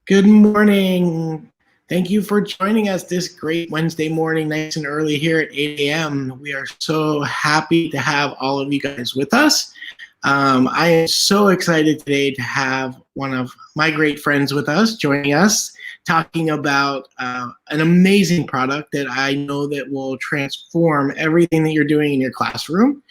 Good morning. Thank you for joining us this great Wednesday morning, nice and early here at 8 a.m. We are so happy to have all of you guys with us. I am so excited today to have one of my great friends with us, joining us, talking about an amazing product that I know that will transform everything that you're doing in your classroom.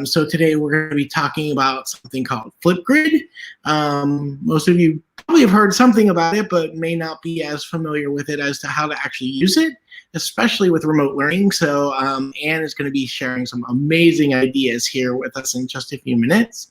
So today we're going to be talking about something called Flipgrid. Most of you probably have heard something about it, but may not be as familiar with it as to how to actually use it, especially with remote learning. So Ann is going to be sharing some amazing ideas here with us in just a few minutes.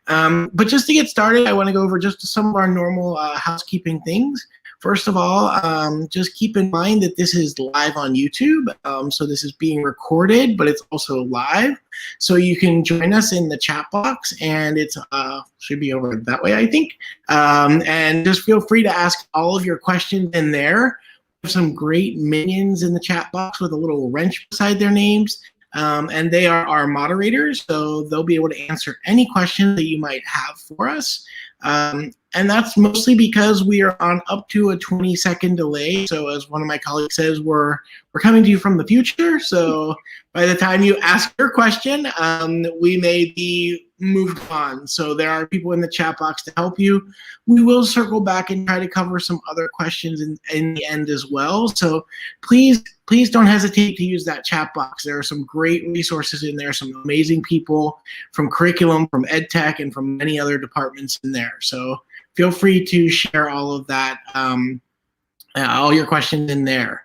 But just to get started, I want to go over just some of our normal housekeeping things. First of all, just keep in mind that this is live on YouTube. So this is being recorded, but it's also live. So you can join us in the chat box, and it's should be over that way, I think. And just feel free to ask all of your questions in there. We have some great minions in the chat box with a little wrench beside their names. And they are our moderators, so they'll be able to answer any questions that you might have for us. And that's mostly because we are on up to a 20-second delay. So as one of my colleagues says, we're coming to you from the future. So by the time you ask your question, we may be moved on. So there are people in the chat box to help you. We will circle back and try to cover some other questions in the end as well. So please don't hesitate to use that chat box. There are some great resources in there, some amazing people from curriculum, from ed tech, and from many other departments in there. So feel free to share all of that, all your questions in there.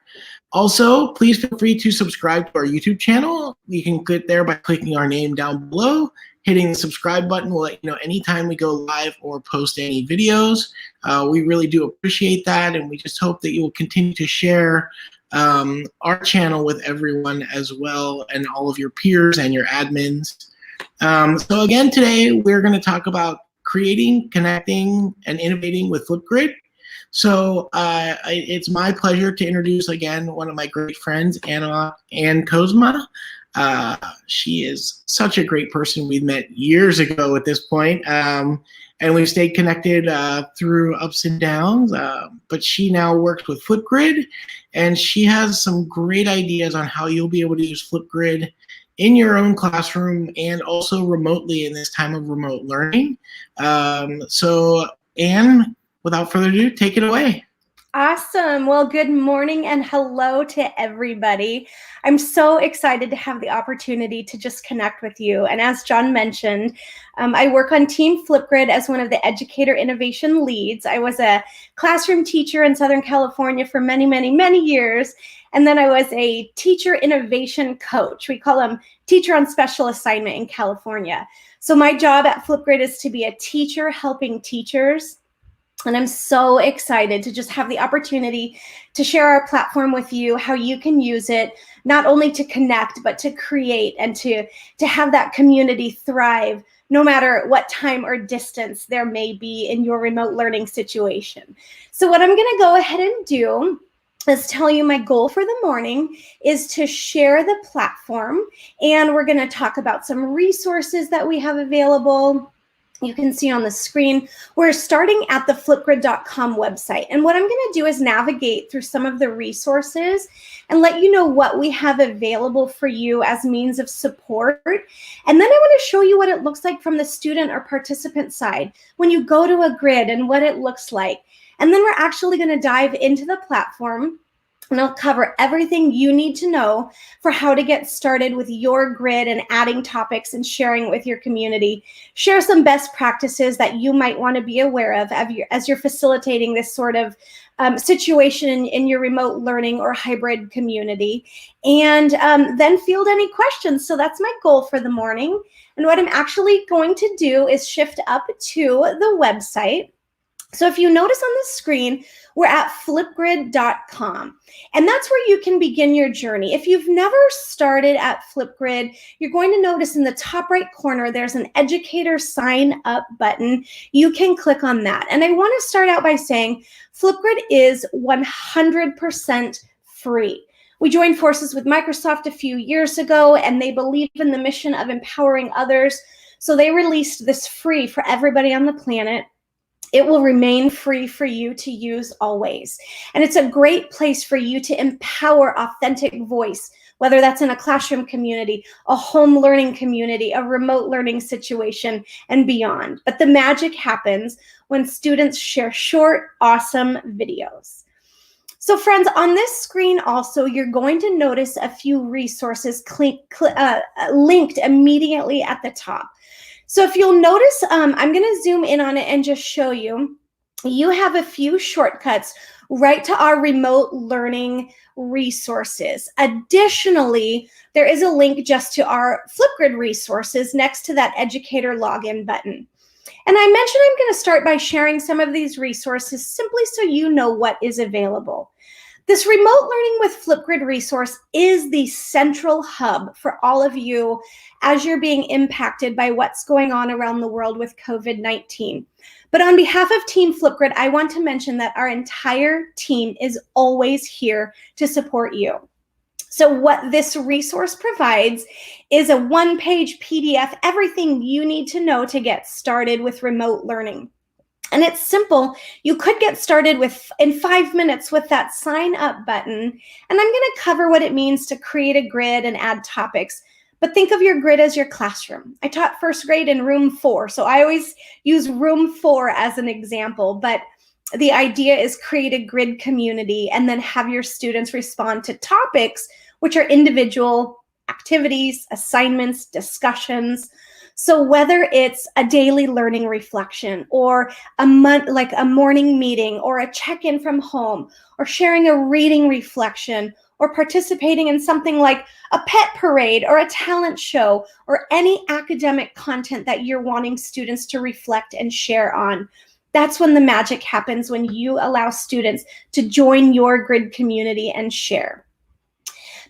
Also, please feel free to subscribe to our YouTube channel. You can get there by clicking our name down below. Hitting the subscribe button will let you know anytime we go live or post any videos. We really do appreciate that, and we just hope that you will continue to share our channel with everyone as well, and all of your peers and your admins. So again, today we're going to talk about creating, connecting, and innovating with Flipgrid. So it's my pleasure to introduce again one of my great friends, Ann Kozma. She is such a great person. We've met years ago at this point, and we've stayed connected through ups and downs. But she now works with Flipgrid, and she has some great ideas on how you'll be able to use Flipgrid in your own classroom and also remotely in this time of remote learning. So Ann, without further ado, take it away. Awesome. Well, good morning and hello to everybody. I'm so excited to have the opportunity to just connect with you. And as John mentioned, I work on Team Flipgrid as one of the educator innovation leads. I was a classroom teacher in Southern California for many, many, many years. And then I was a teacher innovation coach. We call them teacher on special assignment in California. So my job at Flipgrid is to be a teacher helping teachers. And I'm so excited to just have the opportunity to share our platform with you, how you can use it, not only to connect, but to create and to have that community thrive, no matter what time or distance there may be in your remote learning situation. So what I'm going to go ahead and do is tell you my goal for the morning is to share the platform, and we're going to talk about some resources that we have available. You can see on the screen, we're starting at the flipgrid.com website. And what I'm going to do is navigate through some of the resources and let you know what we have available for you as means of support. And then I want to show you what it looks like from the student or participant side when you go to a grid and what it looks like. And then we're actually going to dive into the platform, and I'll cover everything you need to know for how to get started with your grid and adding topics and sharing it with your community. Share some best practices that you might want to be aware of as you're facilitating this sort of situation in your remote learning or hybrid community. And then field any questions. So that's my goal for the morning. And what I'm actually going to do is shift up to the website. So if you notice on the screen, we're at flipgrid.com, and that's where you can begin your journey. If you've never started at Flipgrid, you're going to notice in the top right corner, there's an educator sign up button. You can click on that. And I want to start out by saying Flipgrid is 100% free. We joined forces with Microsoft a few years ago, and they believe in the mission of empowering others. So they released this free for everybody on the planet. It will remain free for you to use always. And it's a great place for you to empower authentic voice, whether that's in a classroom community, a home learning community, a remote learning situation, and beyond. But the magic happens when students share short, awesome videos. So friends, on this screen also, you're going to notice a few resources linked immediately at the top. So if you'll notice, I'm going to zoom in on it and just show you, you have a few shortcuts right to our remote learning resources. Additionally, there is a link just to our Flipgrid resources next to that educator login button. And I mentioned I'm going to start by sharing some of these resources simply so you know what is available. This remote learning with Flipgrid resource is the central hub for all of you as you're being impacted by what's going on around the world with COVID-19. But on behalf of Team Flipgrid, I want to mention that our entire team is always here to support you. So what this resource provides is a one-page PDF, everything you need to know to get started with remote learning. And it's simple. You could get started in 5 minutes with that sign up button. And I'm going to cover what it means to create a grid and add topics. But think of your grid as your classroom. I taught first grade in room 4, so I always use room 4 as an example. But the idea is create a grid community and then have your students respond to topics, which are individual activities, assignments, discussions. So whether it's a daily learning reflection or a morning meeting or a check-in from home or sharing a reading reflection or participating in something like a pet parade or a talent show or any academic content that you're wanting students to reflect and share on. That's when the magic happens, when you allow students to join your grid community and share.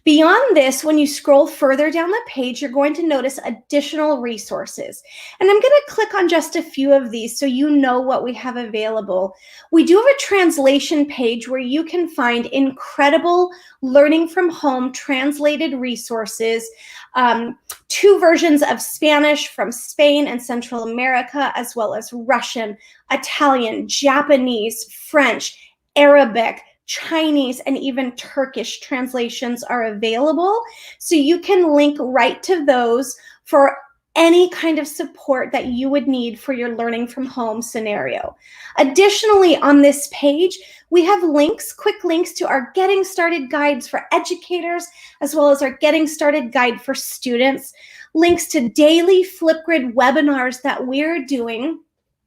Beyond this, when you scroll further down the page, you're going to notice additional resources. And I'm going to click on just a few of these so you know what we have available. We do have a translation page where you can find incredible learning from home translated resources, 2 versions of Spanish from Spain and Central America, as well as Russian, Italian, Japanese, French, Arabic, Chinese, and even Turkish translations are available. So you can link right to those for any kind of support that you would need for your learning from home scenario. Additionally, on this page, we have links, quick links to our Getting Started guides for educators, as well as our Getting Started guide for students, links to daily Flipgrid webinars that we're doing.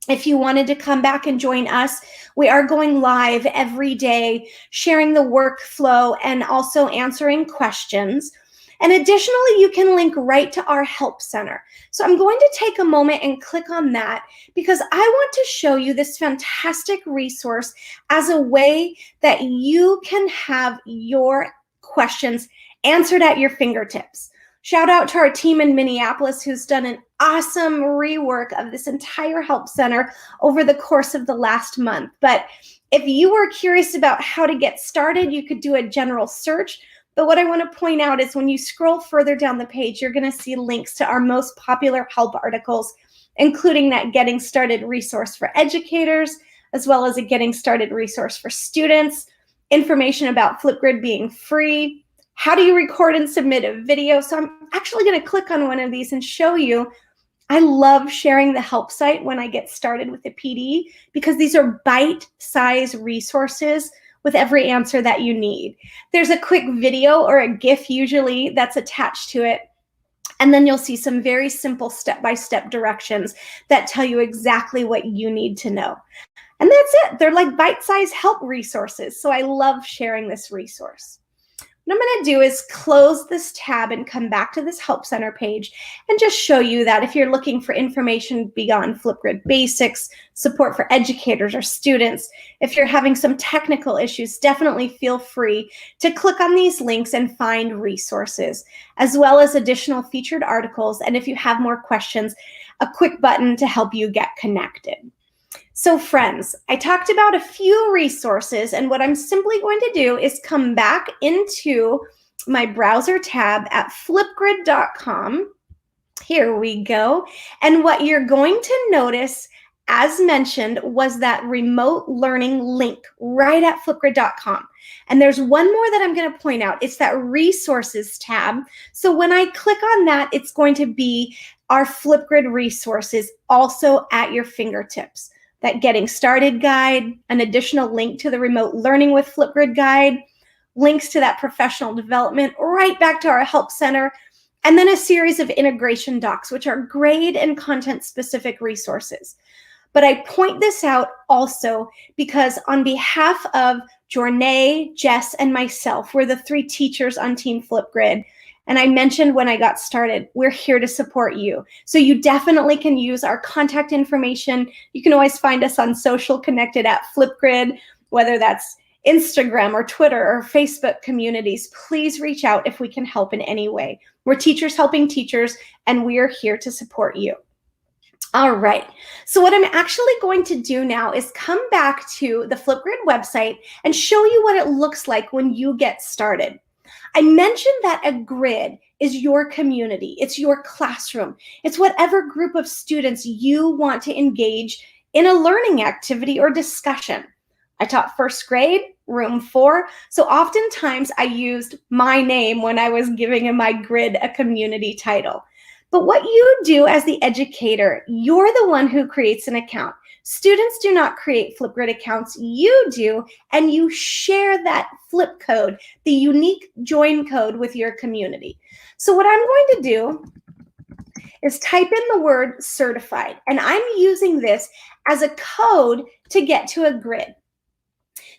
If you wanted to come back and join us, we are going live every day, sharing the workflow and also answering questions. And additionally, you can link right to our help center. So I'm going to take a moment and click on that because I want to show you this fantastic resource as a way that you can have your questions answered at your fingertips. Shout out to our team in Minneapolis who's done an awesome rework of this entire help center over the course of the last month. But if you were curious about how to get started, you could do a general search. But what I want to point out is when you scroll further down the page, you're going to see links to our most popular help articles, including that Getting Started resource for educators, as well as a Getting Started resource for students, information about Flipgrid being free, how do you record and submit a video. So I'm actually going to click on one of these and show you. I love sharing the help site when I get started with the PD because these are bite-sized resources with every answer that you need. There's a quick video or a GIF usually that's attached to it. And then you'll see some very simple step-by-step directions that tell you exactly what you need to know. And that's it. They're like bite-sized help resources. So I love sharing this resource. What I'm going to do is close this tab and come back to this Help Center page and just show you that if you're looking for information beyond Flipgrid basics, support for educators or students, if you're having some technical issues, definitely feel free to click on these links and find resources, as well as additional featured articles. And if you have more questions, a quick button to help you get connected. So friends, I talked about a few resources, and what I'm simply going to do is come back into my browser tab at flipgrid.com. Here we go. And what you're going to notice as mentioned, was that remote learning link right at flipgrid.com. And there's one more that I'm going to point out. It's that resources tab. So when I click on that, it's going to be our Flipgrid resources also at your fingertips. That getting started guide, an additional link to the remote learning with Flipgrid guide, links to that professional development right back to our help center, and then a series of integration docs, which are grade and content specific resources. But I point this out also because on behalf of Jornay, Jess, and myself, we're the 3 teachers on Team Flipgrid. And I mentioned when I got started, we're here to support you. So you definitely can use our contact information. You can always find us on social connected at Flipgrid, whether that's Instagram or Twitter or Facebook communities. Please reach out if we can help in any way. We're teachers helping teachers, and we are here to support you. All right, so what I'm actually going to do now is come back to the Flipgrid website and show you what it looks like when you get started. I mentioned that a grid is your community. It's your classroom. It's whatever group of students you want to engage in a learning activity or discussion. I taught first grade, room 4, so oftentimes I used my name when I was giving my grid a community title. But what you do as the educator, you're the one who creates an account. Students do not create Flipgrid accounts, you do, and you share that flip code, the unique join code with your community. So what I'm going to do is type in the word certified, and I'm using this as a code to get to a grid.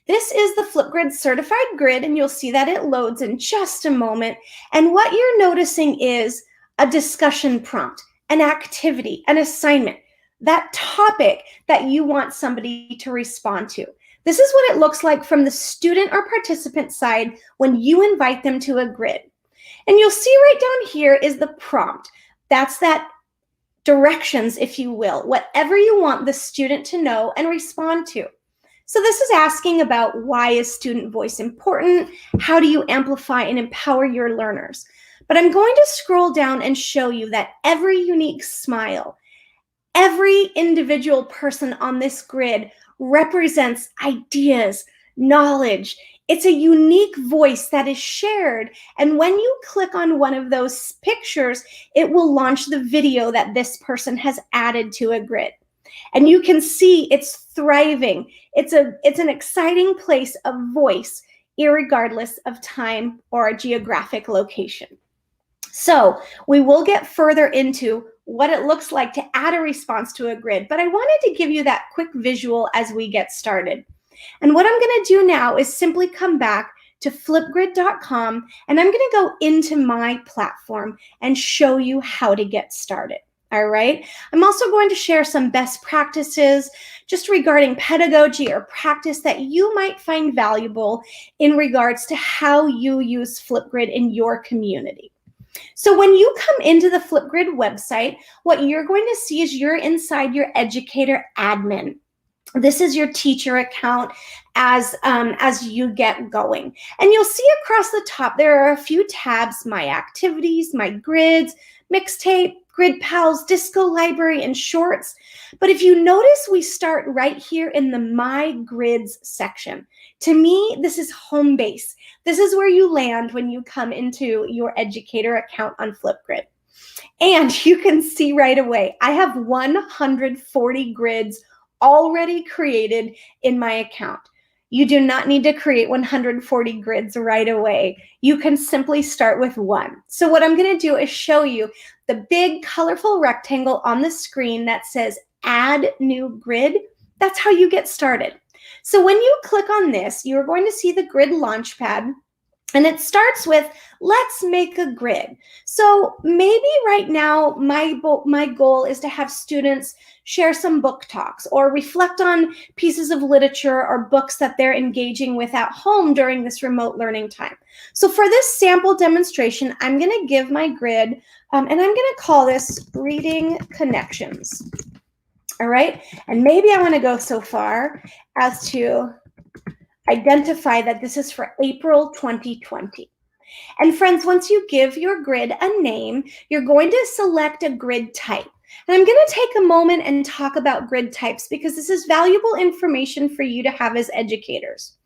This is the Flipgrid certified grid, and you'll see that it loads in just a moment. And what you're noticing is a discussion prompt, an activity, an assignment, that topic that you want somebody to respond to. This is what it looks like from the student or participant side when you invite them to a grid. And you'll see right down here is the prompt. That's that directions, if you will, whatever you want the student to know and respond to. So this is asking about why is student voice important? How do you amplify and empower your learners? But I'm going to scroll down and show you that every unique smile, every individual person on this grid represents ideas, knowledge. It's a unique voice that is shared. And when you click on one of those pictures, it will launch the video that this person has added to a grid. And you can see it's thriving. It's an exciting place of voice, irregardless of time or a geographic location. So we will get further into what it looks like to add a response to a grid, but I wanted to give you that quick visual as we get started. And what I'm going to do now is simply come back to flipgrid.com, and I'm going to go into my platform and show you how to get started. All right. I'm also going to share some best practices just regarding pedagogy or practice that you might find valuable in regards to how you use Flipgrid in your community. So when you come into the Flipgrid website, what you're going to see is you're inside your educator admin. This is your teacher account as you get going. And you'll see across the top, there are a few tabs: my activities, my grids, mixtape, Grid Pals, Disco Library, and Shorts. But if you notice, we start right here in the My Grids section. To me, this is home base. This is where you land when you come into your educator account on Flipgrid. And you can see right away, I have 140 grids already created in my account. You do not need to create 140 grids right away. You can simply start with 1. So what I'm going to do is show you the big colorful rectangle on the screen that says Add New Grid. That's how you get started. So when you click on this, you're going to see the grid launchpad. And it starts with, let's make a grid. So maybe right now, my goal is to have students share some book talks or reflect on pieces of literature or books that they're engaging with at home during this remote learning time. So for this sample demonstration, I'm going to give my grid, and I'm going to call this Reading Connections. All right, and maybe I want to go so far as to identify that this is for April 2020. And friends, once you give your grid a name, you're going to select a grid type. And I'm going to take a moment and talk about grid types because this is valuable information for you to have as educators.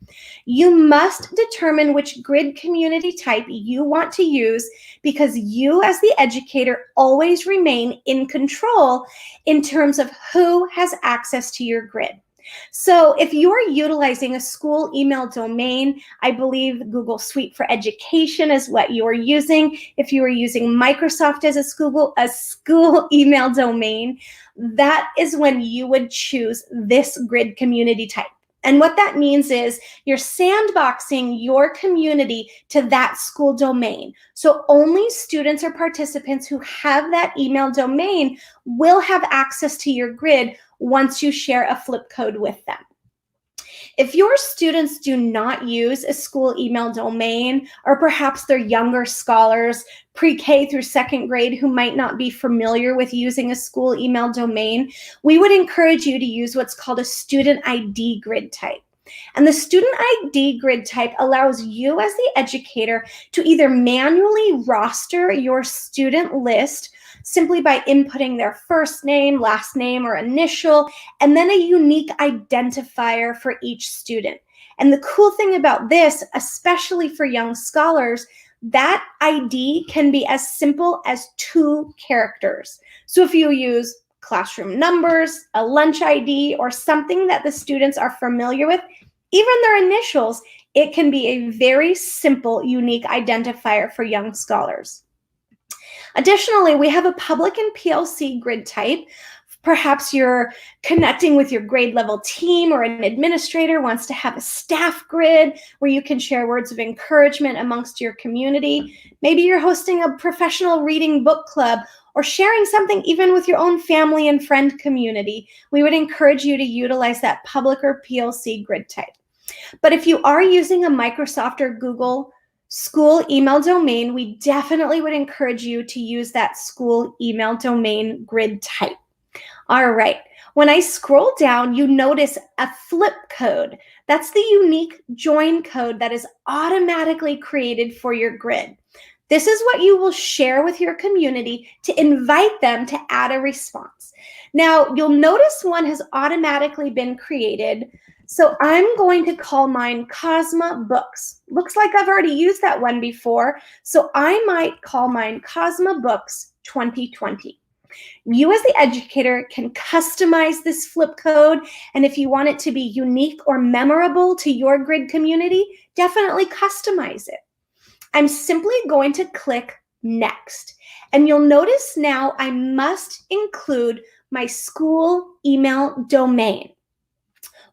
You must determine which grid community type you want to use because you as the educator always remain in control in terms of who has access to your grid. So if you are utilizing a school email domain, I believe Google Suite for Education is what you are using. If you are using Microsoft as a school email domain, that is when you would choose this grid community type. And what that means is you're sandboxing your community to that school domain. So only students or participants who have that email domain will have access to your grid once you share a flip code with them. If your students do not use a school email domain, or perhaps they're younger scholars, pre-K through second grade, who might not be familiar with using a school email domain, we would encourage you to use what's called a student ID grid type. And the student ID grid type allows you as the educator to either manually roster your student list simply by inputting their first name, last name, or initial, and then a unique identifier for each student. And the cool thing about this, especially for young scholars, that ID can be as simple as 2 characters. So if you use classroom numbers, a lunch ID, or something that the students are familiar with, even their initials, it can be a very simple, unique identifier for young scholars. Additionally, we have a public and PLC grid type. Perhaps you're connecting with your grade level team, or an administrator wants to have a staff grid where you can share words of encouragement amongst your community. Maybe you're hosting a professional reading book club or sharing something even with your own family and friend community. We would encourage you to utilize that public or PLC grid type. But if you are using a Microsoft or Google school email domain, we definitely would encourage you to use that school email domain grid type. All right, when I scroll down, you notice a flip code. That's the unique join code that is automatically created for your grid. This is what you will share with your community to invite them to add a response. Now, you'll notice one has automatically been created. So I'm going to call mine Kozma Books. Looks like I've already used that one before. So I might call mine Kozma Books 2020. You as the educator can customize this flip code. And if you want it to be unique or memorable to your grid community, definitely customize it. I'm simply going to click Next. And you'll notice now I must include my school email domain.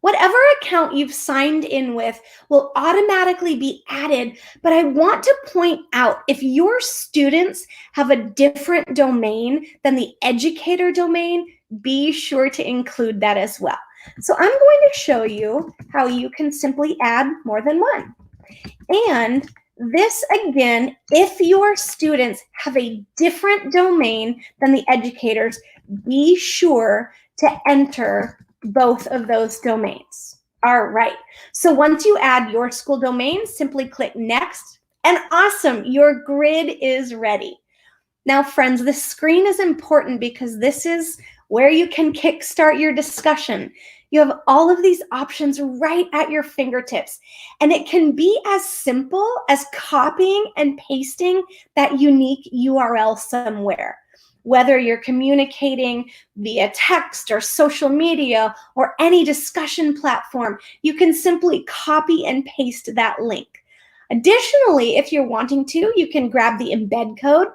Whatever account you've signed in with will automatically be added, but I want to point out if your students have a different domain than the educator domain, be sure to include that as well. So I'm going to show you how you can simply add more than one. And this, again, if your students have a different domain than the educators, be sure to enter both of those domains. All right, so once you add your school domain, simply click Next, and awesome, your grid is ready. Now, friends, this screen is important because this is where you can kickstart your discussion. You have all of these options right at your fingertips, and it can be as simple as copying and pasting that unique URL somewhere. Whether you're communicating via text or social media or any discussion platform, you can simply copy and paste that link. Additionally, if you're wanting to, you can grab the embed code.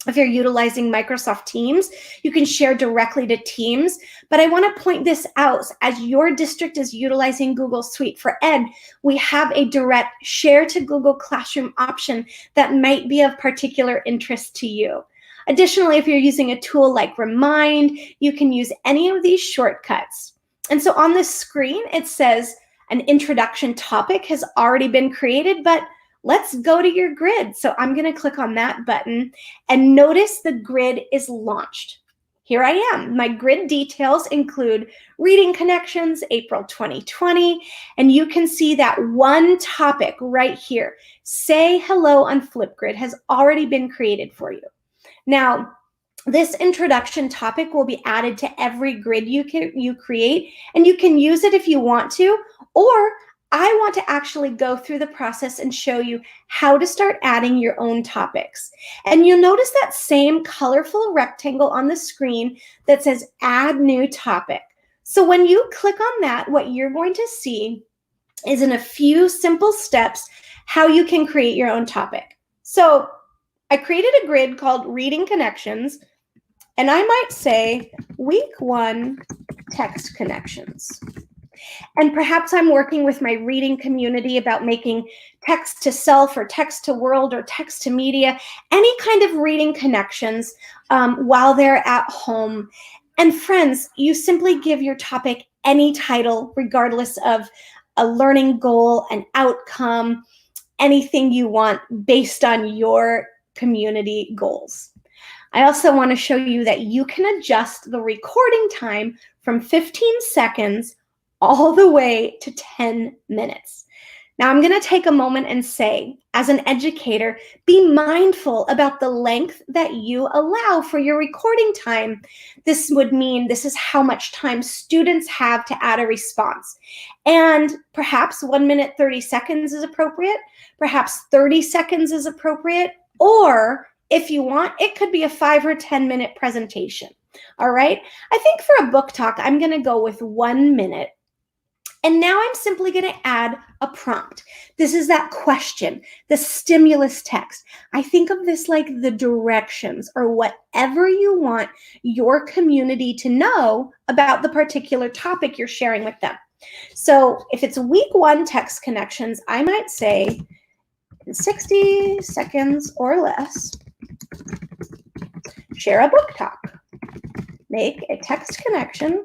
If you're utilizing Microsoft Teams, you can share directly to Teams. But I want to point this out. As your district is utilizing Google Suite for Ed, we have a direct share to Google Classroom option that might be of particular interest to you. Additionally, if you're using a tool like Remind, you can use any of these shortcuts. And so on this screen, it says an introduction topic has already been created, but let's go to your grid. So I'm going to click on that button and notice the grid is launched. Here I am. My grid details include reading connections, April 2020, and you can see that one topic right here, Say Hello on Flipgrid, has already been created for you. Now, This introduction topic will be added to every grid you create, and you can use it if you want to, or I want to actually go through the process and show you how to start adding your own topics. And you'll notice that same colorful rectangle on the screen that says Add New Topic. So when you click on that, what you're going to see is in a few simple steps how you can create your own topic. So I created a grid called Reading Connections, and I might say week 1 text connections. And perhaps I'm working with my reading community about making text to self or text to world or text to media, any kind of reading connections while they're at home. And friends, you simply give your topic any title, regardless of a learning goal, an outcome, anything you want based on your community goals. I also want to show you that you can adjust the recording time from 15 seconds all the way to 10 minutes. Now I'm going to take a moment and say, as an educator, be mindful about the length that you allow for your recording time. This would mean this is how much time students have to add a response. And perhaps 1 minute, 30 seconds is appropriate. Perhaps 30 seconds is appropriate. Or if you want, it could be a 5 or 10 minute presentation. All right. I think for a book talk, I'm going to go with 1 minute. And now I'm simply going to add a prompt. This is that question, the stimulus text. I think of this like the directions or whatever you want your community to know about the particular topic you're sharing with them. So if it's week 1 text connections, I might say in 60 seconds or less, share a book talk. Make a text connection.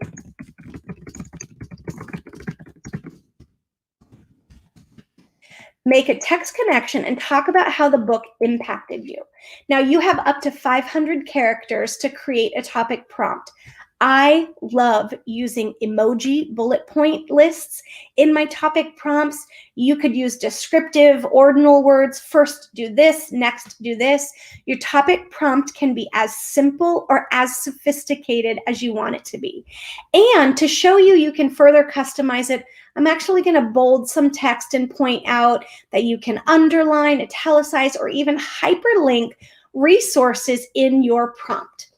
Make a text connection and talk about how the book impacted you. Now you have up to 500 characters to create a topic prompt. I love using emoji bullet point lists in my topic prompts. You could use descriptive, ordinal words. First do this, next do this. Your topic prompt can be as simple or as sophisticated as you want it to be. And to show you, you can further customize it. I'm actually going to bold some text and point out that you can underline, italicize, or even hyperlink resources in your prompt.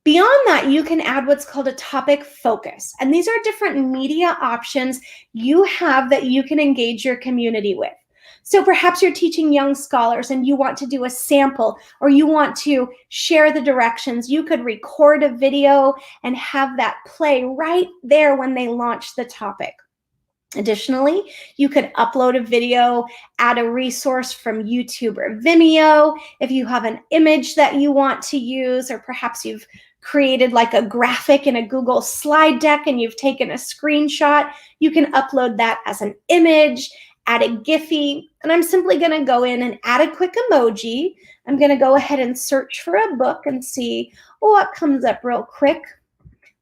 Beyond that, you can add what's called a topic focus. And these are different media options you have that you can engage your community with. So perhaps you're teaching young scholars and you want to do a sample or you want to share the directions. You could record a video and have that play right there when they launch the topic. Additionally, you could upload a video, add a resource from YouTube or Vimeo. If you have an image that you want to use, or perhaps you've created like a graphic in a Google slide deck and you've taken a screenshot, you can upload that as an image, add a Giphy, and I'm simply going to go in and add a quick emoji. I'm going to go ahead and search for a book and see what comes up real quick.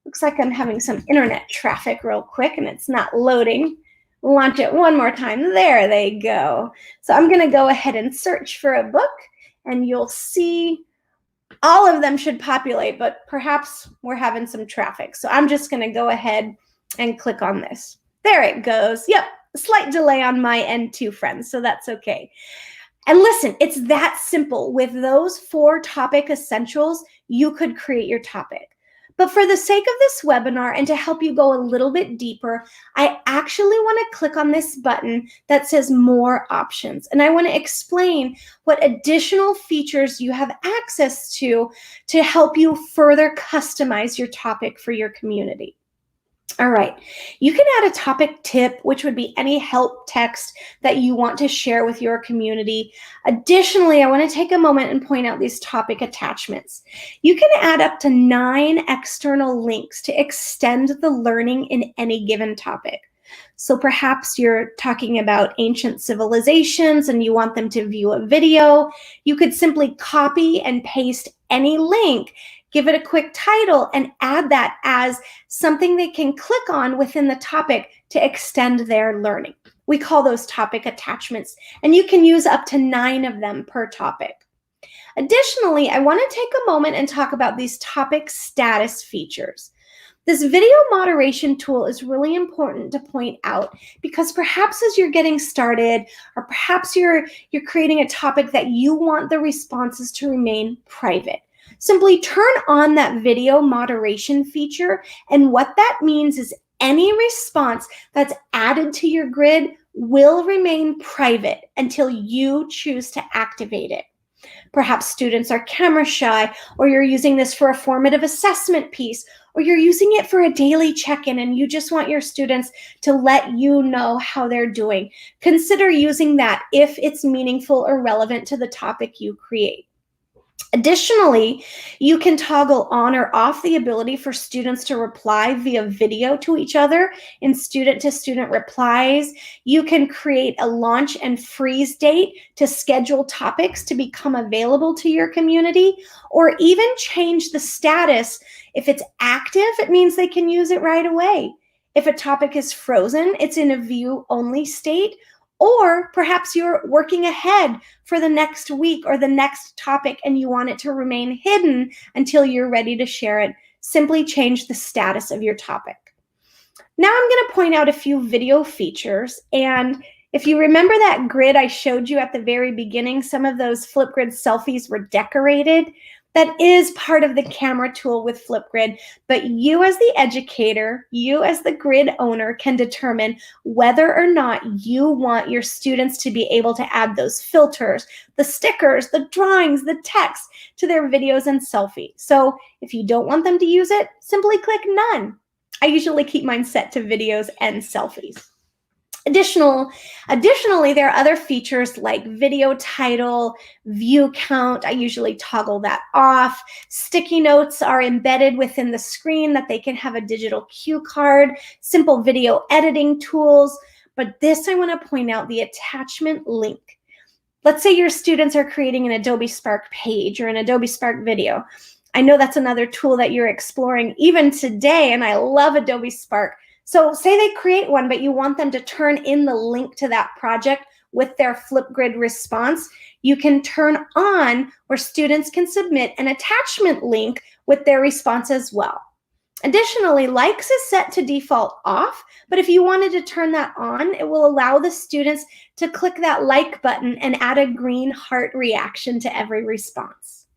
Looks like I'm having some internet traffic real quick and it's not loading. Launch it one more time. There they go. So I'm going to go ahead and search for a book and you'll see all of them should populate, but perhaps we're having some traffic. So I'm just going to go ahead and click on this. There it goes. Yep, a slight delay on my end too, friends, so that's okay. And listen, it's that simple. With those 4 topic essentials, you could create your topic. But for the sake of this webinar and to help you go a little bit deeper, I actually want to click on this button that says More Options. And I want to explain what additional features you have access to help you further customize your topic for your community. All right, you can add a topic tip, which would be any help text that you want to share with your community. Additionally, I want to take a moment and point out these topic attachments. You can add up to 9 external links to extend the learning in any given topic. So perhaps you're talking about ancient civilizations and you want them to view a video. You could simply copy and paste any link, give it a quick title, and add that as something they can click on within the topic to extend their learning. We call those topic attachments, and you can use up to 9 of them per topic. Additionally, I want to take a moment and talk about these topic status features. This video moderation tool is really important to point out because perhaps as you're getting started, or perhaps you're creating a topic that you want the responses to remain private. Simply turn on that video moderation feature, and what that means is any response that's added to your grid will remain private until you choose to activate it. Perhaps students are camera shy, or you're using this for a formative assessment piece, or you're using it for a daily check-in and you just want your students to let you know how they're doing. Consider using that if it's meaningful or relevant to the topic you create. Additionally, you can toggle on or off the ability for students to reply via video to each other in student-to-student replies. You can create a launch and freeze date to schedule topics to become available to your community, or even change the status. If it's active, it means they can use it right away. If a topic is frozen, it's in a view-only state. Or perhaps you're working ahead for the next week or the next topic and you want it to remain hidden until you're ready to share it. Simply change the status of your topic. Now I'm going to point out a few video features. And if you remember that grid I showed you at the very beginning, some of those Flipgrid selfies were decorated. That is part of the camera tool with Flipgrid, but you as the educator, you as the grid owner can determine whether or not you want your students to be able to add those filters, the stickers, the drawings, the text to their videos and selfies. So if you don't want them to use it, simply click none. I usually keep mine set to videos and selfies. Additionally, there are other features like video title, view count. I usually toggle that off. Sticky notes are embedded within the screen that they can have a digital cue card, simple video editing tools. But this, I want to point out the attachment link. Let's say your students are creating an Adobe Spark page or an Adobe Spark video. I know that's another tool that you're exploring even today, and I love Adobe Spark. So say they create one, but you want them to turn in the link to that project with their Flipgrid response. You can turn on where students can submit an attachment link with their response as well. Additionally, likes is set to default off, but if you wanted to turn that on, it will allow the students to click that like button and add a green heart reaction to every response.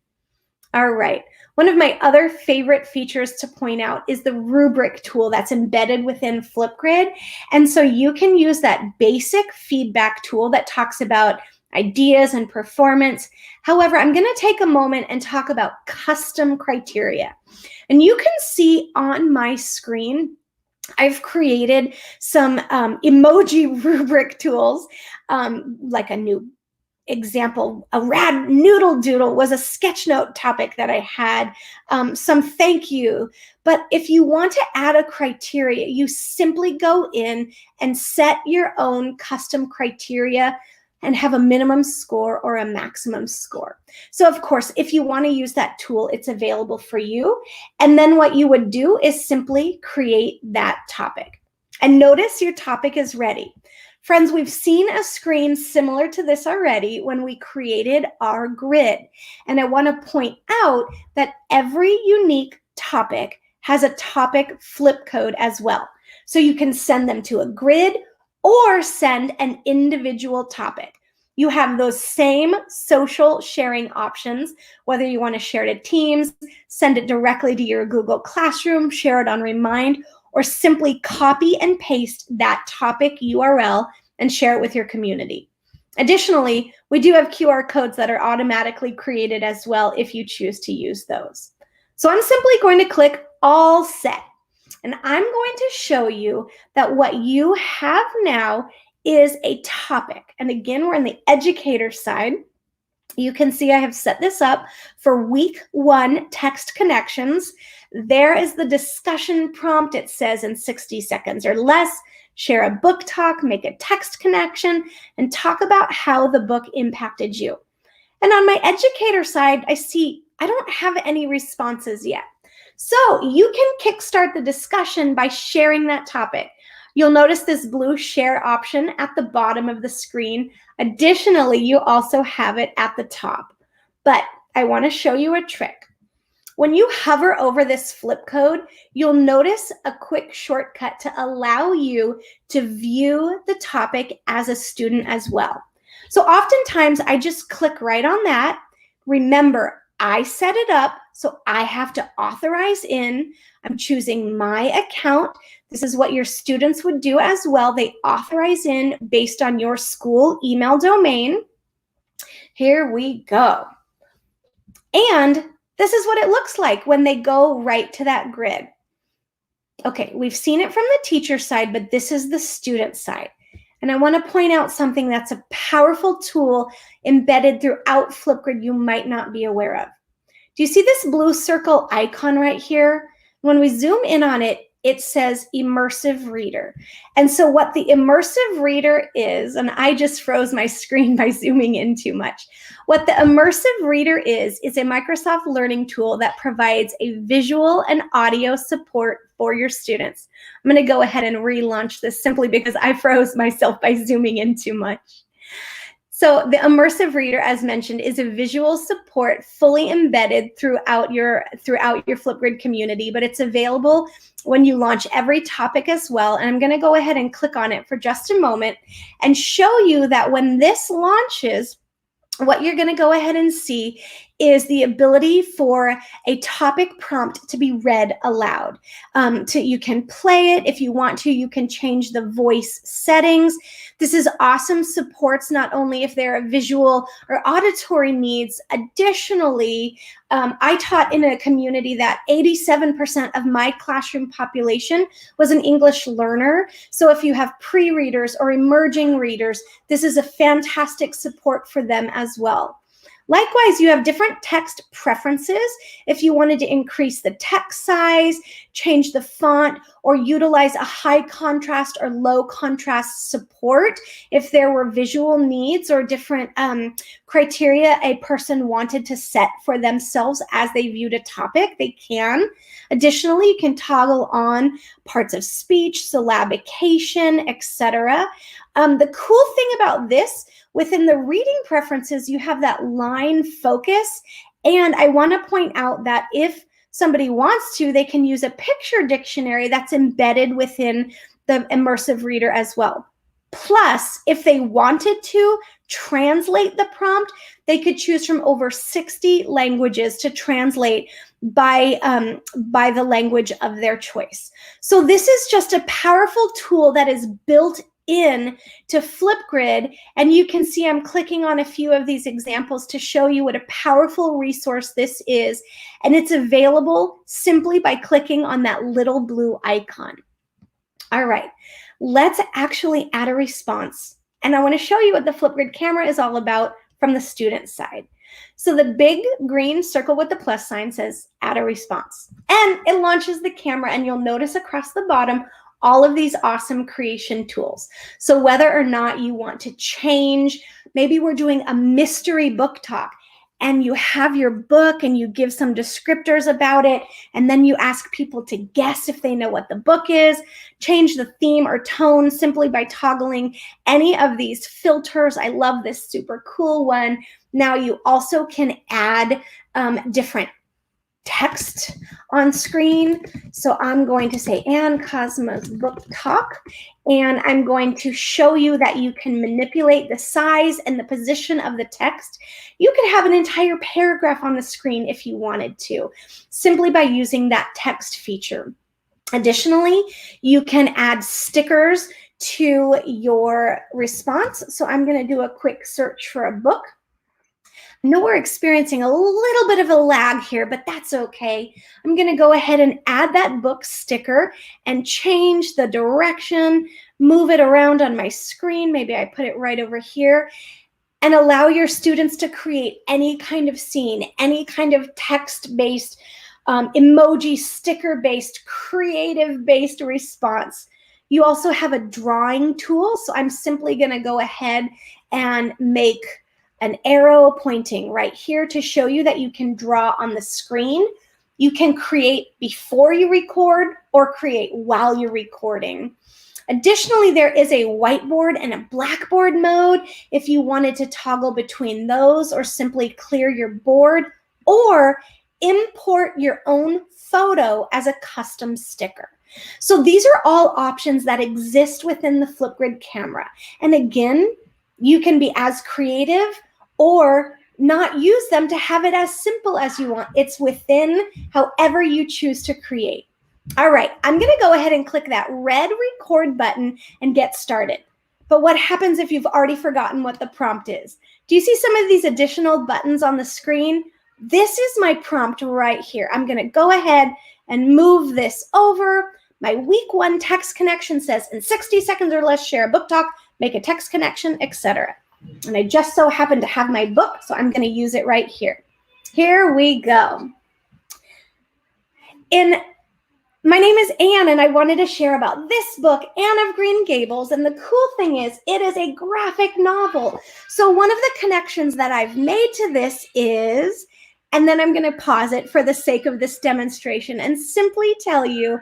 All right. One of my other favorite features to point out is the rubric tool that's embedded within Flipgrid. And so you can use that basic feedback tool that talks about ideas and performance. However, I'm going to take a moment and talk about custom criteria. And you can see on my screen, I've created some emoji rubric tools, like a new example, a rad noodle doodle was a sketch note topic that I had, some thank you. But if you want to add a criteria, you simply go in and set your own custom criteria and have a minimum score or a maximum score. So of course, if you want to use that tool, it's available for you. And then what you would do is simply create that topic. And notice your topic is ready. Friends, we've seen a screen similar to this already when we created our grid. And I want to point out that every unique topic has a topic flip code as well. So you can send them to a grid or send an individual topic. You have those same social sharing options, whether you want to share it to Teams, send it directly to your Google Classroom, share it on Remind, or simply copy and paste that topic URL and share it with your community. Additionally, we do have QR codes that are automatically created as well if you choose to use those. So I'm simply going to click All Set. And I'm going to show you that what you have now is a topic. And again, we're on the educator side. You can see I have set this up for week 1 text connections. There is the discussion prompt. It says in 60 seconds or less, share a book talk, make a text connection, and talk about how the book impacted you. And on my educator side, I see I don't have any responses yet. So you can kickstart the discussion by sharing that topic. You'll notice this blue share option at the bottom of the screen. Additionally, you also have it at the top. But I want to show you a trick. When you hover over this flip code, you'll notice a quick shortcut to allow you to view the topic as a student as well. So oftentimes I just click right on that. Remember, I set it up, so I have to authorize in. I'm choosing my account. This is what your students would do as well. They authorize in based on your school email domain. Here we go. And this is what it looks like when they go right to that grid. Okay, we've seen it from the teacher side, but this is the student side. And I want to point out something that's a powerful tool embedded throughout Flipgrid you might not be aware of. Do you see this blue circle icon right here? When we zoom in on it, it says Immersive Reader. And so what the Immersive Reader is, and I just froze my screen by zooming in too much. What the Immersive Reader is a Microsoft Learning tool that provides a visual and audio support for your students. I'm going to go ahead and relaunch this simply because I froze myself by zooming in too much. So the Immersive Reader, as mentioned, is a visual support fully embedded throughout your Flipgrid community, but it's available when you launch every topic as well. And I'm going to go ahead and click on it for just a moment and show you that when this launches, what you're going to go ahead and see is the ability for a topic prompt to be read aloud. You can play it if you want to. You can change the voice settings. This is awesome. Supports not only if there are visual or auditory needs. Additionally, I taught in a community that 87% of my classroom population was an English learner. So if you have pre-readers or emerging readers, this is a fantastic support for them as well. Likewise, you have different text preferences if you wanted to increase the text size, change the font, or utilize a high contrast or low contrast support. If there were visual needs or different criteria a person wanted to set for themselves as they viewed a topic, they can. Additionally, you can toggle on parts of speech, syllabication, etc. The cool thing about this, within the reading preferences, you have that line focus. And I want to point out that if somebody wants to, they can use a picture dictionary that's embedded within the Immersive Reader as well. Plus, if they wanted to translate the prompt, they could choose from over 60 languages to translate by the language of their choice. So this is just a powerful tool that is built in to Flipgrid, and you can see I'm clicking on a few of these examples to show you what a powerful resource this is, and it's available simply by clicking on that little blue icon. All right, let's actually add a response, and I want to show you what the Flipgrid camera is all about from the student side. So the big green circle with the plus sign says add a response, and it launches the camera, and you'll notice across the bottom all of these awesome creation tools. So whether or not you want to change, maybe we're doing a mystery book talk and you have your book and you give some descriptors about it, and then you ask people to guess if they know what the book is, change the theme or tone simply by toggling any of these filters. I love this super cool one. Now you also can add different text on screen. So I'm going to say Ann Kozma's book talk, and I'm going to show you that you can manipulate the size and the position of the text. You could have an entire paragraph on the screen if you wanted to, simply by using that text feature. Additionally, you can add stickers to your response. So I'm going to do a quick search for a book. I know we're experiencing a little bit of a lag here, but that's okay. I'm going to go ahead and add that book sticker and change the direction, move it around on my screen. Maybe I put it right over here, and allow your students to create any kind of scene, any kind of text-based, emoji, sticker-based, creative-based response. You also have a drawing tool, so I'm simply going to go ahead and make an arrow pointing right here to show you that you can draw on the screen. You can create before you record or create while you're recording. Additionally, there is a whiteboard and a blackboard mode if you wanted to toggle between those, or simply clear your board or import your own photo as a custom sticker. So these are all options that exist within the Flipgrid camera. And again, you can be as creative or not use them to have it as simple as you want. It's within however you choose to create. All right, I'm gonna go ahead and click that red record button and get started. But what happens if you've already forgotten what the prompt is? Do you see some of these additional buttons on the screen? This is my prompt right here. I'm gonna go ahead and move this over. My week 1 text connection says, in 60 seconds or less, share a book talk, make a text connection, etc. And I just so happen to have my book, so I'm gonna use it right here. Here we go. My name is Ann, and I wanted to share about this book, Anne of Green Gables. And the cool thing is, it is a graphic novel. So one of the connections that I've made to this is, and then I'm going to pause it for the sake of this demonstration and simply tell you,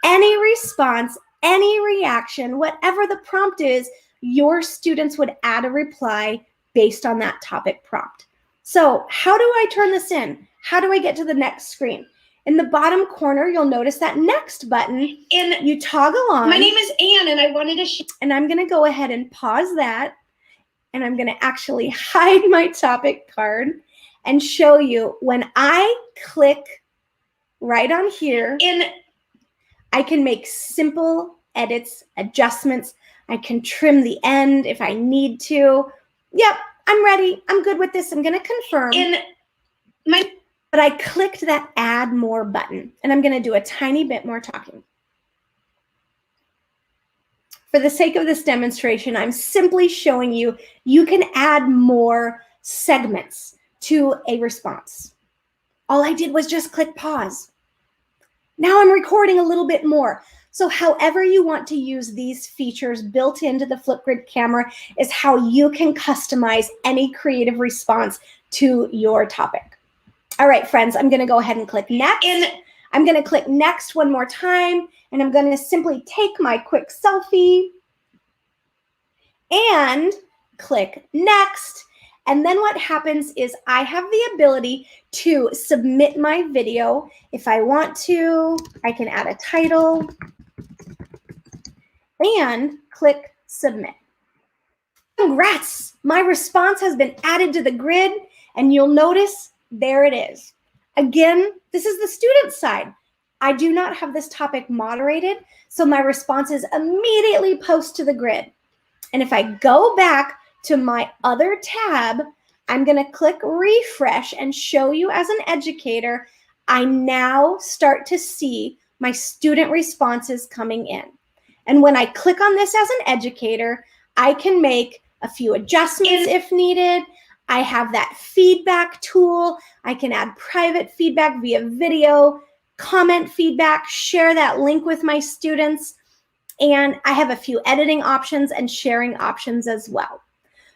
any response, any reaction, whatever the prompt is, your students would add a reply based on that topic prompt. So how do I turn this in? How do I get to the next screen? In the bottom corner, you'll notice that next button, and you toggle on. My name is Ann, and I wanted to and I'm gonna go ahead and pause that, and I'm gonna actually hide my topic card and show you when I click right on here, I can make simple edits, adjustments. I can trim the end if I need to. Yep, I'm ready. I'm good with this. I'm gonna confirm. But I clicked that add more button, and I'm going to do a tiny bit more talking. For the sake of this demonstration, I'm simply showing you, you can add more segments to a response. All I did was just click pause. Now I'm recording a little bit more. So however you want to use these features built into the Flipgrid camera is how you can customize any creative response to your topic. All right, friends, I'm gonna go ahead and click next. I'm gonna click next one more time, and I'm gonna simply take my quick selfie and click next. And then what happens is I have the ability to submit my video. If I want to, I can add a title and click submit. Congrats, my response has been added to the grid, and you'll notice there it is. Again, this is the student side. I do not have this topic moderated, so my responses immediately post to the grid. And if I go back to my other tab, I'm going to click refresh and show you as an educator, I now start to see my student responses coming in. And when I click on this as an educator, I can make a few adjustments if needed. I have that feedback tool. I can add private feedback via video, comment feedback, share that link with my students, and I have a few editing options and sharing options as well.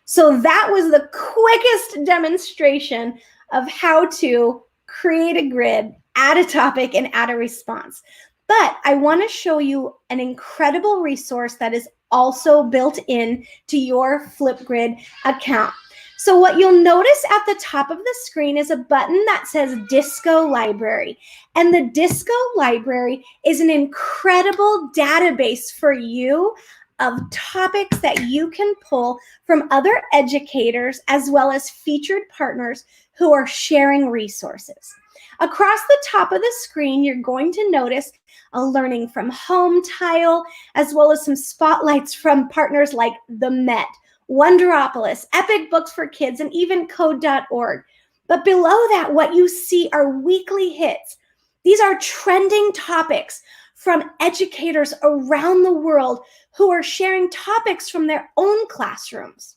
So that was the quickest demonstration of how to create a grid, add a topic, and add a response. But I want to show you an incredible resource that is also built in to your Flipgrid account. So what you'll notice at the top of the screen is a button that says Disco Library. And the Disco Library is an incredible database for you of topics that you can pull from other educators as well as featured partners who are sharing resources. Across the top of the screen, you're going to notice a Learning from Home tile, as well as some spotlights from partners like the Met, Wonderopolis, Epic Books for Kids, and even Code.org. But below that, what you see are weekly hits. These are trending topics from educators around the world who are sharing topics from their own classrooms.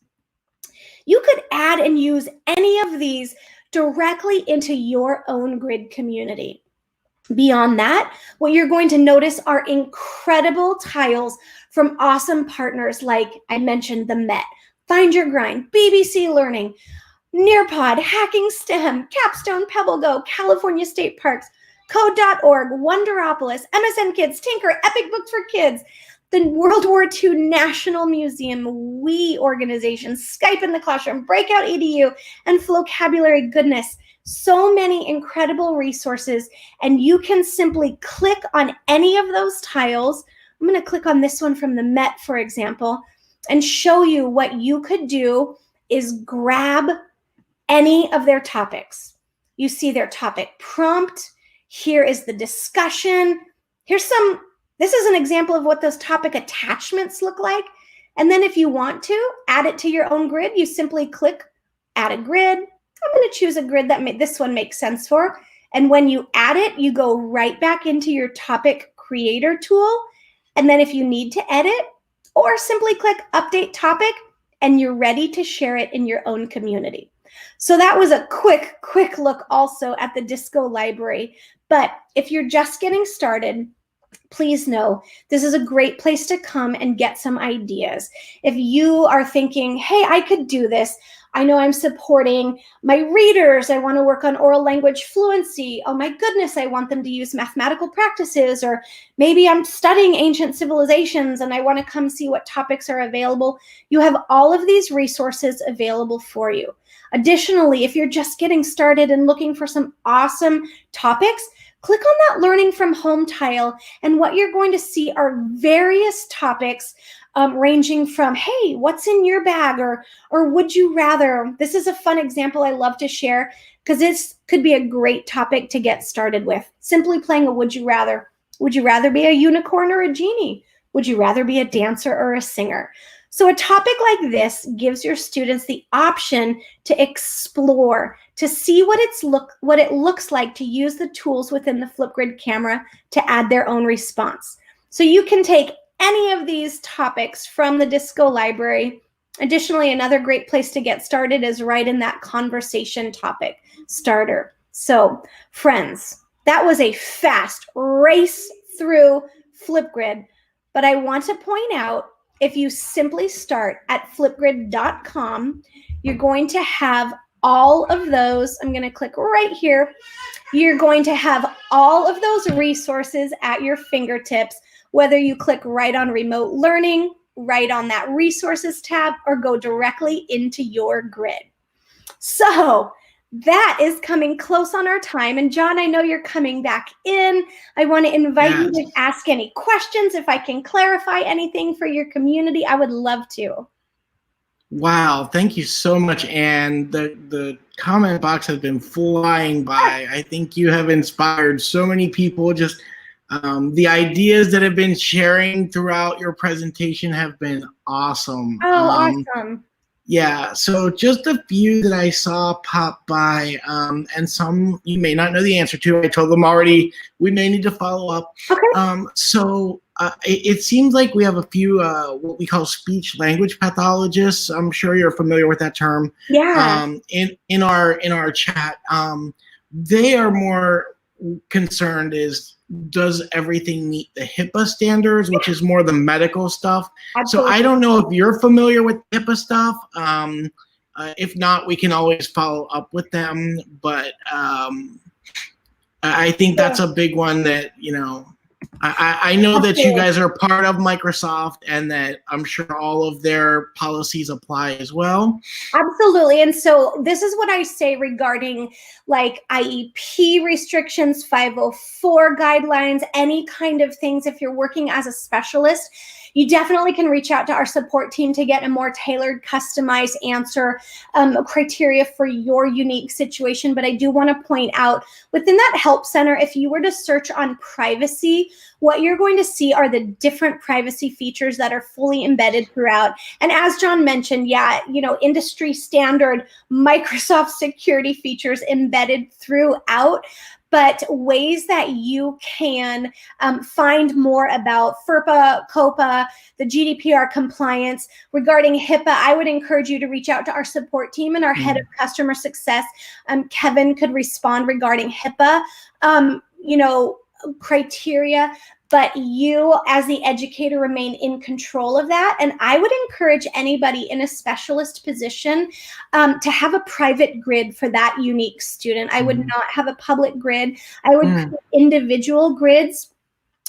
You could add and use any of these directly into your own grid community. Beyond that, what you're going to notice are incredible tiles from awesome partners like I mentioned the Met, Find Your Grind, BBC Learning, Nearpod, Hacking STEM, Capstone, PebbleGo, California State Parks, Code.org, Wonderopolis, MSN Kids, Tinker, Epic Books for Kids. the World War II National Museum, WE organization, Skype in the Classroom, Breakout EDU, and Vocabulary. Goodness, so many incredible resources, and you can simply click on any of those tiles. I'm going to click on this one from the Met, for example, and show you what you could do is grab any of their topics. You see their topic prompt. Here is the discussion. This is an example of what those topic attachments look like. And then if you want to add it to your own grid, you simply click add a grid. I'm going to choose a grid that this one makes sense for. And when you add it, you go right back into your topic creator tool. And then if you need to edit, or simply click update topic, and you're ready to share it in your own community. So that was a quick look also at the Disco library. But if you're just getting started, please know this is a great place to come and get some ideas. If you are thinking, hey, I could do this. I know I'm supporting my readers. I want to work on oral language fluency. Oh my goodness, I want them to use mathematical practices. Or maybe I'm studying ancient civilizations and I want to come see what topics are available. You have all of these resources available for you. Additionally, if you're just getting started and looking for some awesome topics, click on that Learning from Home tile, and what you're going to see are various topics ranging from, hey, what's in your bag, or would you rather? This is a fun example I love to share because this could be a great topic to get started with. Simply playing a would you rather. Would you rather be a unicorn or a genie? Would you rather be a dancer or a singer? So a topic like this gives your students the option to explore, to see what it looks like to use the tools within the Flipgrid camera to add their own response. So you can take any of these topics from the Disco library. Additionally, another great place to get started is right in that conversation topic starter. So friends, that was a fast race through Flipgrid, but I want to point out, if you simply start at flipgrid.com, you're going to have all of those. I'm going to click right here. You're going to have all of those resources at your fingertips, whether you click right on remote learning, right on that resources tab, or go directly into your grid. So that is coming close on our time. And John, I know you're coming back in. I want to invite you to ask any questions. If I can clarify anything for your community, I would love to. Wow, thank you so much, Ann. The comment box has been flying by. I think you have inspired so many people. Just the ideas that have been sharing throughout your presentation have been awesome. Oh, awesome. Yeah, so just a few that I saw pop by, and some you may not know the answer to. I told them already we may need to follow up. Okay. It seems like we have a few what we call speech language pathologists. I'm sure you're familiar with that term. Yeah. In our chat, they are more concerned is, does everything meet the HIPAA standards, which is more the medical stuff. Absolutely. So I don't know if you're familiar with HIPAA stuff. If not, we can always follow up with them. But I think that's a big one that, you know, I know that you guys are part of Microsoft and that I'm sure all of their policies apply as well. Absolutely. And so this is what I say regarding like IEP restrictions, 504 guidelines, any kind of things. If you're working as a specialist, you definitely can reach out to our support team to get a more tailored, customized answer, criteria for your unique situation. But I do want to point out within that help center, if you were to search on privacy, what you're going to see are the different privacy features that are fully embedded throughout. And as John mentioned, yeah, you know, industry standard Microsoft security features embedded throughout, but ways that you can find more about FERPA, COPA, the GDPR compliance. Regarding HIPAA, I would encourage you to reach out to our support team and our head of customer success. Kevin could respond regarding HIPAA, you know, criteria, but you as the educator remain in control of that. And I would encourage anybody in a specialist position to have a private grid for that unique student. I would not have a public grid. I would create individual grids.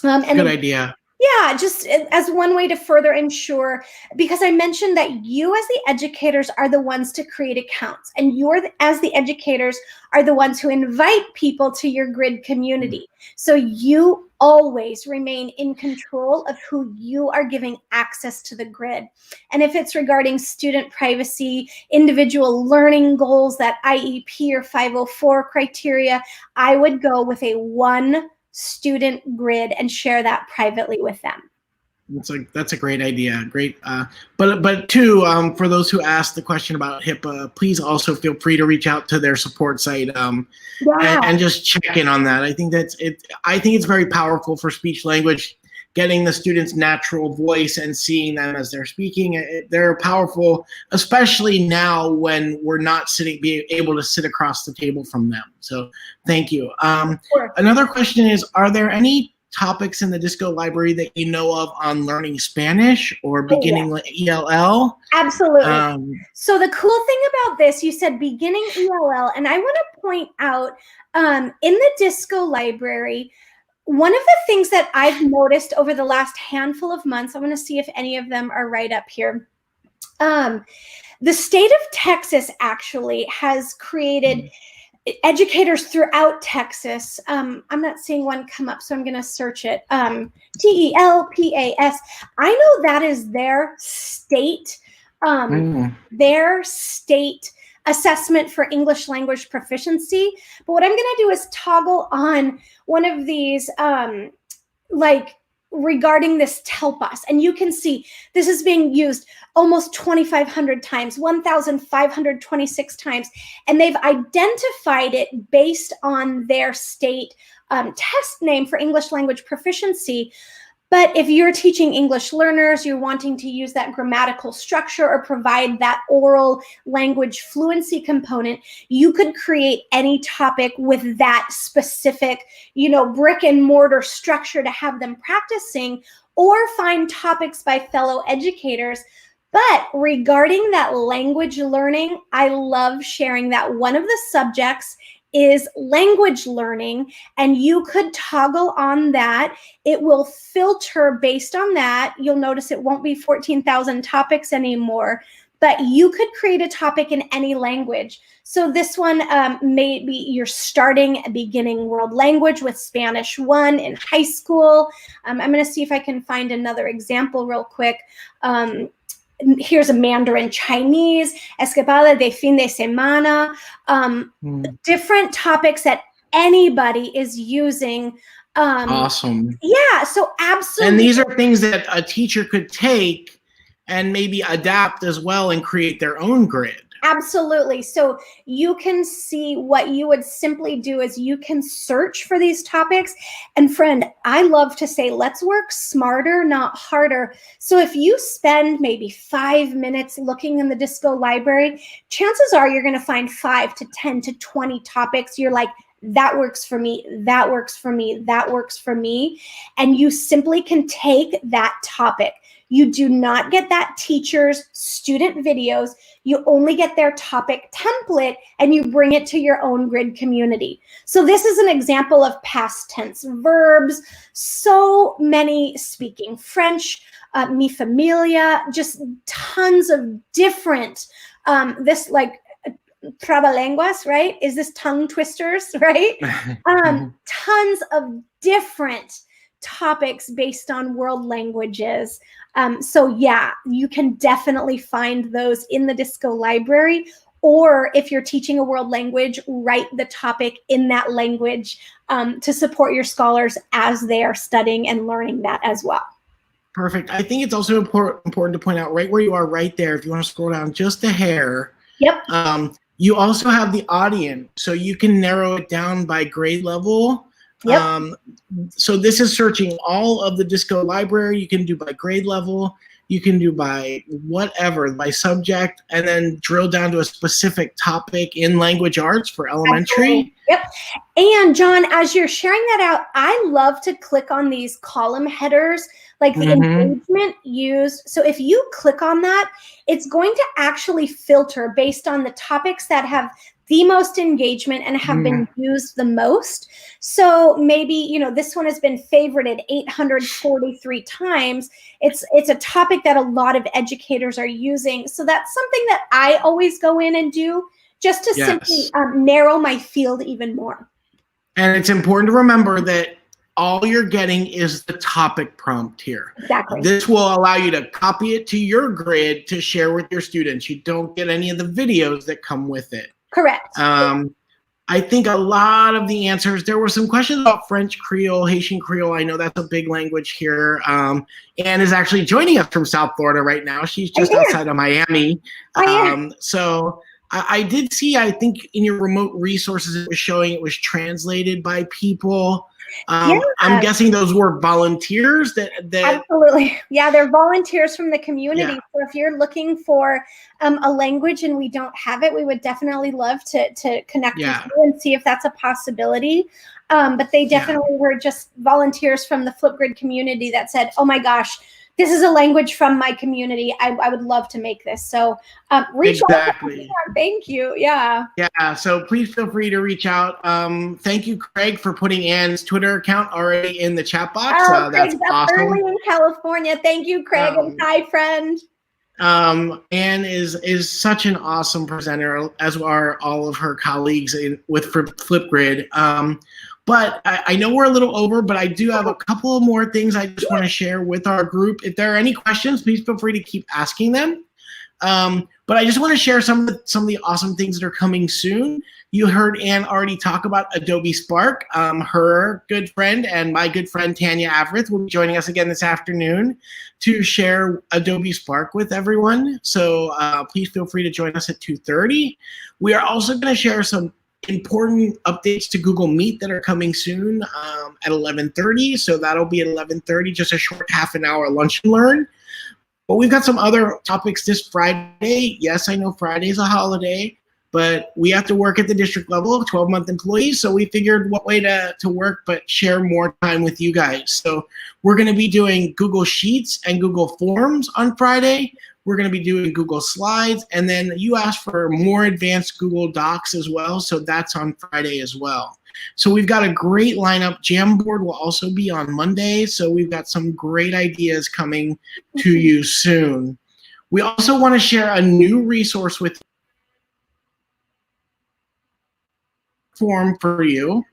Good idea. Yeah, just as one way to further ensure, because I mentioned that you as the educators are the ones to create accounts, and as the educators are the ones who invite people to your grid community. So you always remain in control of who you are giving access to the grid. And if it's regarding student privacy, individual learning goals, that IEP or 504 criteria, I would go with a one student grid and share that privately with them. That's a great idea. Great. But too, for those who asked the question about HIPAA, please also feel free to reach out to their support site and just check in on that. I think that's it. I think it's very powerful for speech language, getting the students' natural voice and seeing them as they're speaking. They're powerful, especially now when we're not being able to sit across the table from them. So thank you. Sure. Another question is, are there any topics in the Disco library that you know of on learning Spanish or beginning ELL? Absolutely. So the cool thing about this, you said beginning ELL, and I want to point out in the Disco library, one of the things that I've noticed over the last handful of months, I want to see if any of them are right up here. The state of Texas actually has created educators throughout Texas. I'm not seeing one come up, so I'm going to search it. TELPAS. I know that is their state assessment for English language proficiency. But what I'm going to do is toggle on one of these, regarding this TELPAS, and you can see this is being used almost 2,500 times, 1,526 times, and they've identified it based on their state test name for English language proficiency. But if you're teaching English learners, you're wanting to use that grammatical structure or provide that oral language fluency component, you could create any topic with that specific, brick and mortar structure to have them practicing, or find topics by fellow educators. But regarding that language learning, I love sharing that one of the subjects is language learning, and you could toggle on that. It will filter based on that. You'll notice it won't be 14,000 topics anymore, but you could create a topic in any language. So this one may be you're starting a beginning world language with Spanish 1 in high school. I'm going to see if I can find another example real quick. Here's a Mandarin Chinese, escapada de fin de semana, different topics that anybody is using. Awesome. Yeah, so absolutely. And these are things that a teacher could take and maybe adapt as well and create their own grid. Absolutely. So you can see what you would simply do is you can search for these topics. And friend, I love to say, let's work smarter, not harder. So if you spend maybe 5 minutes looking in the Disco library, chances are you're going to find 5 to 10 to 20 topics. You're like, that works for me, that works for me, that works for me. And you simply can take that topic. You do not get that teacher's student videos. You only get their topic template, and you bring it to your own grid community. So this is an example of past tense verbs. So many speaking French, mi familia, just tons of different, this like trabalenguas, right? Is this tongue twisters, right? Tons of different topics based on world languages. So yeah, you can definitely find those in the Disco library, or if you're teaching a world language, write the topic in that language to support your scholars as they are studying and learning that as well. Perfect. I think it's also important to point out right where you are right there, if you want to scroll down just a hair. Yep. You also have the audience, so you can narrow it down by grade level. Yep. So this is searching all of the Disco library. You can do by grade level. You can do by whatever, by subject, and then drill down to a specific topic in language arts for elementary. Absolutely. Yep. And John, as you're sharing that out, I love to click on these column headers, like the engagement used. So if you click on that, it's going to actually filter based on the topics that have the most engagement and have been used the most. So maybe, you know, this one has been favorited 843 times. It's a topic that a lot of educators are using. So that's something that I always go in and do just to simply narrow my field even more. And it's important to remember that all you're getting is the topic prompt here. Exactly. This will allow you to copy it to your grid to share with your students. You don't get any of the videos that come with it. Correct. I think a lot of the answers, there were some questions about French Creole, Haitian Creole. I know that's a big language here. Ann is actually joining us from South Florida right now. She's just outside of Miami. So I did see, I think in your remote resources, it was showing it was translated by people. I'm guessing those were volunteers that Absolutely. Yeah, they're volunteers from the community. So if you're looking for a language and we don't have it, we would definitely love to connect with you and see if that's a possibility. But they definitely were just volunteers from the Flipgrid community that said, oh my gosh, this is a language from my community. I would love to make this. So reach out. Thank you. Yeah. So please feel free to reach out. Thank you, Craig, for putting Ann's Twitter account already in the chat box. That's awesome. Early in California. Thank you, Craig. And hi, friend. Ann is such an awesome presenter, as are all of her colleagues with Flipgrid. But I know we're a little over, but I do have a couple more things I just want to share with our group. If there are any questions, please feel free to keep asking them. But I just want to share some of the awesome things that are coming soon. You heard Ann already talk about Adobe Spark. Her good friend and my good friend Tanya Avrith will be joining us again this afternoon to share Adobe Spark with everyone. So please feel free to join us at 2:30. We are also going to share some important updates to Google Meet that are coming soon at 11:30. So that'll be at 11:30, just a short half an hour lunch and learn. But we've got some other topics this Friday. Yes, I know Friday is a holiday, but we have to work at the district level, 12-month employees. So we figured what way to work, but share more time with you guys. So we're going to be doing Google Sheets and Google Forms on Friday. We're going to be doing Google Slides, and then you asked for more advanced Google Docs as well, so that's on Friday as well. So we've got a great lineup. Jamboard will also be on Monday, so we've got some great ideas coming to you soon. We also want to share a new resource with form for you,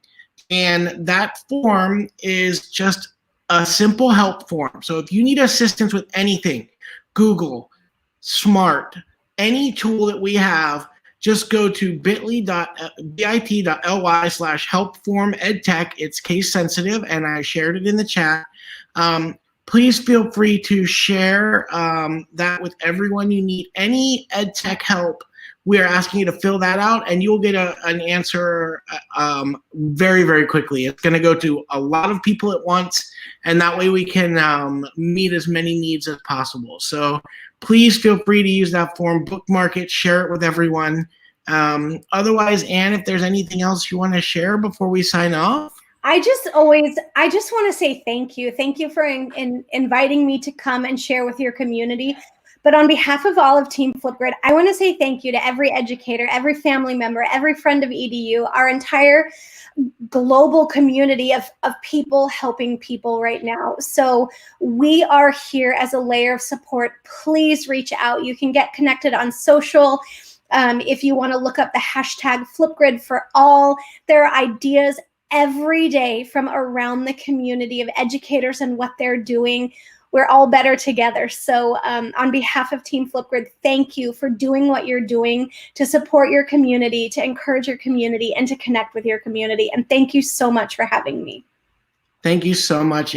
and that form is just a simple help form. So if you need assistance with anything, Google, Smart, any tool that we have, just go to bit.ly/helpformedtech. It's case sensitive, and I shared it in the chat. Please feel free to share that with everyone you need. Any ed tech help, we are asking you to fill that out, and you'll get an answer very, very quickly. It's going to go to a lot of people at once, and that way we can meet as many needs as possible. So please feel free to use that form, bookmark it, share it with everyone. Otherwise, Ann, if there's anything else you want to share before we sign off. I just want to say thank you. Thank you for inviting me to come and share with your community. But on behalf of all of Team Flipgrid, I want to say thank you to every educator, every family member, every friend of EDU, our entire global community of people helping people right now. So we are here as a layer of support. Please reach out. You can get connected on social. If you want to look up the hashtag Flipgrid for all, there are ideas every day from around the community of educators and what they're doing. We're all better together. So on behalf of Team Flipgrid, thank you for doing what you're doing to support your community, to encourage your community, and to connect with your community. And thank you so much for having me. Thank you so much.